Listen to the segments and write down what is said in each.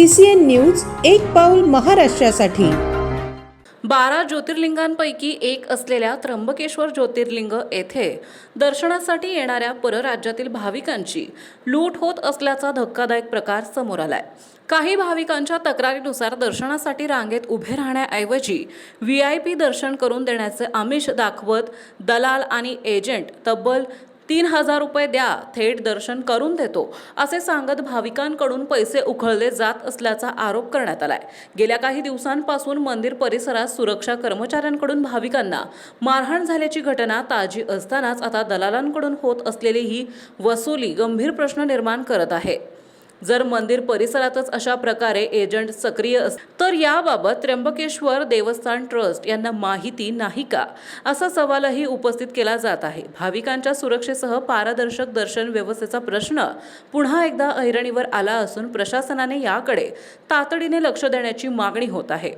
CCN news एक पाऊल महाराष्ट्रासाठी। 12 ज्योतिर्लिंगांपैकी एक असलेल्या त्र्यंबकेश्वर ज्योतिर्लिंग येथे दर्शनासाठी येणाऱ्या परराज्यातील भाविकांची लूट होत असल्याचा धक्कादायक प्रकार समोर आलाय। काही भाविकांच्या तक्रारीनुसार दर्शनासाठी रांगेत उभे राहण्याऐवजी VIP दर्शन करून देण्याचे आमिष दाखवत दलाल आणि एजंट तब्बल 3000 रुपये द्या, थेट दर्शन करून देतो असे सांगत भाविकांकडून पैसे उकळले जात असल्याचा आरोप करण्यात आलाय। गेल्या काही दिवसांपासून मंदिर परिसरात सुरक्षा कर्मचाऱ्यांकडून भाविकांना मारहाण झाल्याची घटना ताजी असतानाच आता दलालांकडून होत असलेली ही वसुली गंभीर प्रश्न निर्माण करत आहे। जर मंदिर परिसरातच अशा प्रकारे एजंट सक्रिय तर याबाबत त्र्यंबकेश्वर देवस्थान ट्रस्ट यांना माहिती नाही का, असा सवालही उपस्थित केला जात आहे। भाविकांच्या सुरक्षेसह पारदर्शक दर्शन व्यवस्थेचा प्रश्न पुन्हा एकदा ऐरणीवर आला असून प्रशासनाने याकडे तातडीने लक्ष देण्याची मागणी होत आहे।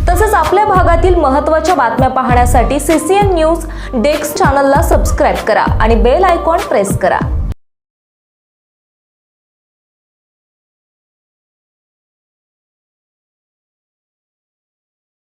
तसेच आपल्या भागातील महत्त्वाच्या बातम्या पाहण्यासाठी CCN न्यूज डेस्क चॅनलला सबस्क्राइब करा आणि बेल आयकॉन प्रेस करा।